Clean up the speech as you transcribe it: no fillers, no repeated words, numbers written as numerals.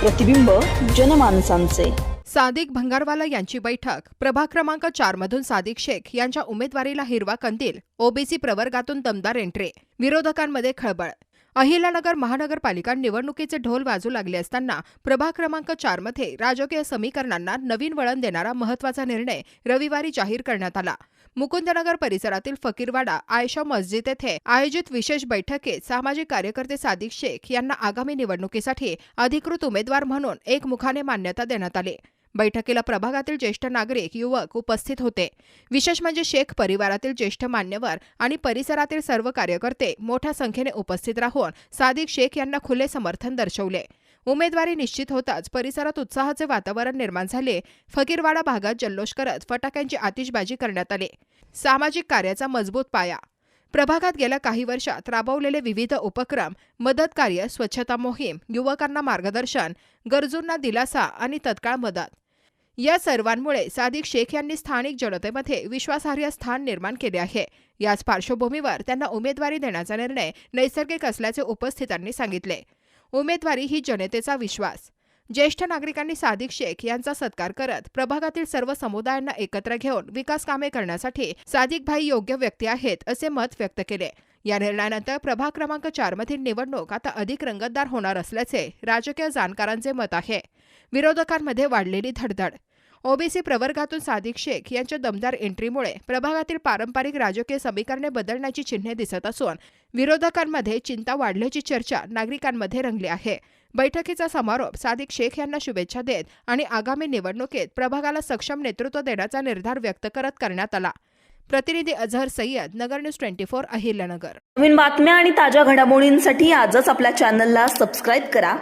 प्रतिबिंब जनमानसांचे। सादिक भंगारवाला यांची बैठक। प्रभाग क्रमांक 4 मधून सादिक शेख यांच्या उमेदवारीला हिरवा कंदील। ओबीसी प्रवर्गातून दमदार एंट्री। विरोधकांमध्ये खळबळ। अहिल्यानगर महानगरपालिका निवडणुकीचे ढोल वाजू लागले असताना प्रभाग क्रमांक 4 मध्ये राजकीय समीकरणांना नवीन वळण देणारा महत्त्वाचा निर्णय रविवारी जाहीर करण्यात आला। मुकुंदनगर परिसरातील फकीरवाडा आयशा मस्जिद येथे आयोजित विशेष बैठकीत सामाजिक कार्यकर्ते सादिक शेख यांना आगामी निवडणुकीसाठी अधिकृत उमेदवार म्हणून एकमुखाने मान्यता देण्यात आली। बैठकीला प्रभागातील ज्येष्ठ नागरिक, युवक उपस्थित होते। विशेष म्हणजे शेख परिवारातील ज्येष्ठ मान्यवर आणि परिसरातील सर्व कार्यकर्ते मोठ्या संख्येने उपस्थित राहून सादिक शेख यांना खुले समर्थन दर्शवले। उमेदवारी निश्चित होताच परिसरात उत्साहाचे वातावरण निर्माण झाले। फकीरवाडा भागात जल्लोष करत फटाक्यांची आतिषबाजी करण्यात आली। सामाजिक कार्याचा मजबूत पाया। प्रभागात गेल्या काही वर्षात राबवलेले विविध उपक्रम, मदत कार्य, स्वच्छता मोहीम, युवकांना मार्गदर्शन, गरजूंना दिलासा आणि तत्काळ मदत या सर्वांमुळे सादिक शेख यांनी स्थानिक जनतेमध्ये विश्वासार्ह स्थान निर्माण केले आहे। याच पार्श्वभूमीवर त्यांना उमेदवारी देण्याचा निर्णय नैसर्गिक असल्याचे उपस्थितांनी सांगितले। उमेदवारी ही जनतेचा विश्वास। ज्येष्ठ नागरिकांनी सादिक शेख यांचा सत्कार करत प्रभागातील सर्व समुदायांना एकत्र घेऊन विकास कामे करण्यासाठी सादिक भाई योग्य व्यक्ती आहेत असे मत व्यक्त केले। या निर्णयानंतर प्रभाग क्रमांक 4 मधील निवडणूक आता अधिक रंगतदार होणार असल्याचे राजकीय जाणकारांचे मत आहे। विरोधकांमध्ये वाढलेली धडधड। ओबीसी प्रवर्गातून सादिक शेख यांच्या दमदार एंट्रीमुळे प्रभागातील पारंपरिक राजकीय समीकरणे बदलण्याची चिन्हे दिसत असून विरोधकांमध्ये चिंता वाढल्याची चर्चा नागरिकांमध्ये रंगली आहे। बैठकीचा समारोप सादिक शेख यांना शुभेच्छा देत आणि आगामी निवडणुकीत प्रभागाला सक्षम नेतृत्व देण्याचा निर्धार व्यक्त करत करण्यात आला। प्रतिनिधी अझहर सय्यद, नगर न्यूज 24, अहिल्यानगर। नवीन बातम्या आणि ताज्या घडामोडींसाठी आजच आपल्या चॅनलला सबस्क्राईब करा